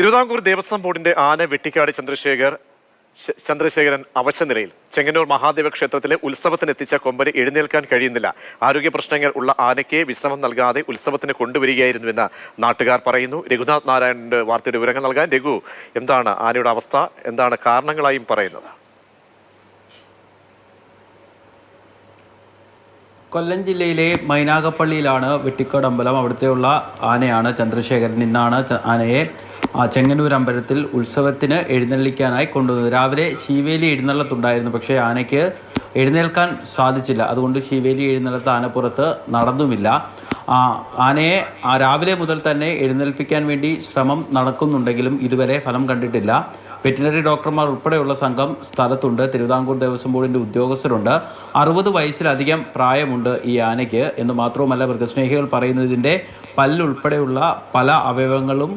തിരുവിതാംകൂർ ദേവസ്വം ബോർഡിന്റെ ആന വെട്ടിക്കാട് ചന്ദ്രശേഖരൻ അവശനിലയിൽ. ചെങ്ങന്നൂർ മഹാദേവ ക്ഷേത്രത്തിലെ ഉത്സവത്തിനെത്തിച്ച കൊമ്പന് എഴുന്നേൽക്കാൻ കഴിയുന്നില്ല. ആരോഗ്യ പ്രശ്നങ്ങൾ ഉള്ള ആനയ്ക്ക് വിശ്രമം നൽകാതെ ഉത്സവത്തിന് കൊണ്ടുവരികയായിരുന്നുവെന്ന് നാട്ടുകാർ പറയുന്നു. രഘുനാഥ് നാരായണന്റെ വാർത്തയുടെ വിവരങ്ങൾ നൽകാൻ. രഘു, എന്താണ് ആനയുടെ അവസ്ഥ? എന്താണ് കാരണങ്ങളായും പറയുന്നത്? കൊല്ലം ജില്ലയിലെ മൈനാഗപ്പള്ളിയിലാണ് വെട്ടിക്കാട് അമ്പലം. അവിടുത്തെയുള്ള ആനയാണ് ചന്ദ്രശേഖരൻ. ഇന്നാണ് ആനയെ ചെങ്ങന്നൂർ അമ്പലത്തിൽ ഉത്സവത്തിന് എഴുന്നള്ളിക്കാനായി കൊണ്ടുവന്നത്. രാവിലെ ശീവേലി എഴുന്നള്ളത്തുണ്ടായിരുന്നു, പക്ഷേ ആനയ്ക്ക് എഴുന്നേൽക്കാൻ സാധിച്ചില്ല. അതുകൊണ്ട് ശീവേലി എഴുന്നള്ളത്ത് ആനപ്പുറത്ത് നടന്നുമില്ല. ആനയെ രാവിലെ മുതൽ തന്നെ എഴുന്നേൽപ്പിക്കാൻ വേണ്ടി ശ്രമം നടക്കുന്നുണ്ടെങ്കിലും ഇതുവരെ ഫലം കണ്ടിട്ടില്ല. വെറ്റിനറി ഡോക്ടർമാർ ഉൾപ്പെടെയുള്ള സംഘം സ്ഥലത്തുണ്ട്. തിരുവിതാംകൂർ ദേവസ്വം ബോർഡിൻ്റെ ഉദ്യോഗസ്ഥരുണ്ട്. 60 വയസ്സിലധികം പ്രായമുണ്ട് ഈ ആനയ്ക്ക് എന്ന് മാത്രവുമല്ല, മൃഗസ്നേഹികൾ പറയുന്നത് ഇതിൻ്റെ പല്ലുൾപ്പെടെയുള്ള പല അവയവങ്ങളും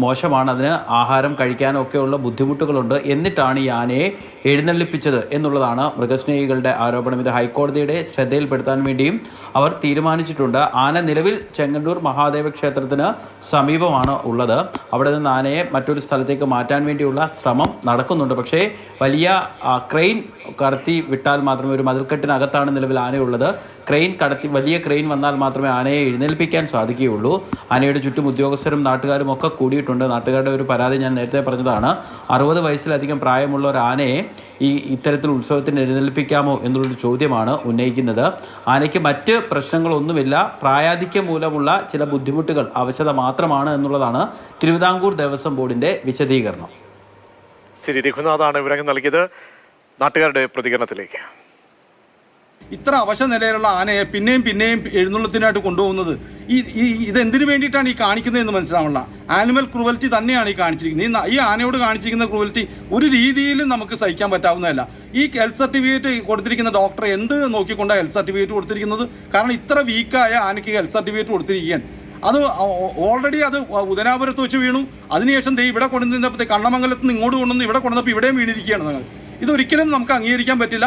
മോശമാണ്. അതിന് ആഹാരം കഴിക്കാനൊക്കെയുള്ള ബുദ്ധിമുട്ടുകളുണ്ട്. എന്നിട്ടാണ് ഈ ആനയെ എഴുന്നള്ളിപ്പിച്ചത് എന്നുള്ളതാണ് മൃഗസ്നേഹികളുടെ ആരോപണം. ഇത് ഹൈക്കോടതിയുടെ ശ്രദ്ധയിൽപ്പെടുത്താൻ വേണ്ടിയും അവർ തീരുമാനിച്ചിട്ടുണ്ട്. ആന നിലവിൽ ചെങ്ങന്നൂർ മഹാദേവ ക്ഷേത്രത്തിന് സമീപമാണ് ഉള്ളത്. അവിടെ നിന്ന് ആനയെ മറ്റൊരു സ്ഥലത്തേക്ക് മാറ്റാൻ വേണ്ടിയുള്ള ശ്രമം നടക്കുന്നുണ്ട്. പക്ഷേ വലിയ ക്രെയിൻ കടത്തി വിട്ടാൽ മാത്രമേ, ഒരു മതിൽക്കെട്ടിനകത്താണ് നിലവിൽ ആനയുള്ളത്. വലിയ ക്രെയിൻ വന്നാൽ മാത്രമേ ആനയെ എഴുന്നേൽപ്പിക്കാൻ സാധിക്കുകയുള്ളൂ. ആനയുടെ ചുറ്റും ഉദ്യോഗസ്ഥരും നാട്ടുകാരും ഒക്കെ കൂടിയിട്ടുണ്ട്. നാട്ടുകാരുടെ ഒരു പരാതി ഞാൻ നേരത്തെ പറഞ്ഞതാണ്. 60 വയസ്സിലധികം പ്രായമുള്ള ഒരു ആനയെ ഇത്തരത്തിൽ ഉത്സവത്തിന് എഴുന്നേൽപ്പിക്കാമോ എന്നുള്ളൊരു ചോദ്യമാണ് ഉന്നയിക്കുന്നത്. ആനയ്ക്ക് മറ്റ് പ്രശ്നങ്ങളൊന്നുമില്ല. പ്രായാധിക്യം മൂലമുള്ള ചില ബുദ്ധിമുട്ടുകൾ, അവശത മാത്രമാണ് എന്നുള്ളതാണ് തിരുവിതാംകൂർ ദേവസ്വം ബോർഡിന്റെ വിശദീകരണം. ശരി, രഘുനാഥാണ് വിവരങ്ങൾ നൽകിയത്. നാട്ടുകാരുടെ പ്രതികരണത്തിലേക്ക്. ഇത്ര അവശ നിലയിലുള്ള ആനയെ പിന്നെയും എഴുന്നള്ളത്തിനായിട്ട് കൊണ്ടുപോകുന്നത് ഇതെന്തിനു വേണ്ടിയിട്ടാണ് ഈ കാണിക്കുന്നത് എന്ന് മനസ്സിലാവുന്നില്ല. ആനിമൽ ക്രൂവൽറ്റി തന്നെയാണ് ഈ കാണിച്ചിരിക്കുന്നത്. ഈ ആനയോട് കാണിച്ചിരിക്കുന്ന ക്രൂവൽറ്റി ഒരു രീതിയിലും നമുക്ക് സഹിക്കാൻ പറ്റാവുന്നതല്ല. ഈ ഹെൽത്ത് സർട്ടിഫിക്കറ്റ് കൊടുത്തിരിക്കുന്ന ഡോക്ടർ എന്ത് നോക്കിക്കൊണ്ടാണ് ഹെൽത്ത് സർട്ടിഫിക്കറ്റ് കൊടുത്തിരിക്കുന്നത്? കാരണം ഇത്ര വീക്കായ ആനയ്ക്ക് ഹെൽത്ത് സർട്ടിഫിക്കറ്റ് കൊടുത്തിരിക്കുകയാണ്. അത് ഓൾറെഡി അത് ഉദനാപുരത്ത് വെച്ച് വീണു. അതിനുശേഷം ഇവിടെ കൊണ്ടുവന്നപ്പോൾ കണ്ണമംഗലത്ത് നിന്ന് ഇങ്ങോട്ട് കൊണ്ടുവന്ന് ഇവിടെ കൊണ്ടുവന്നപ്പോൾ ഇവിടെയും വീണിരിക്കുകയാണ്. ഇതൊരിക്കലും നമുക്ക് അംഗീകരിക്കാൻ പറ്റില്ല.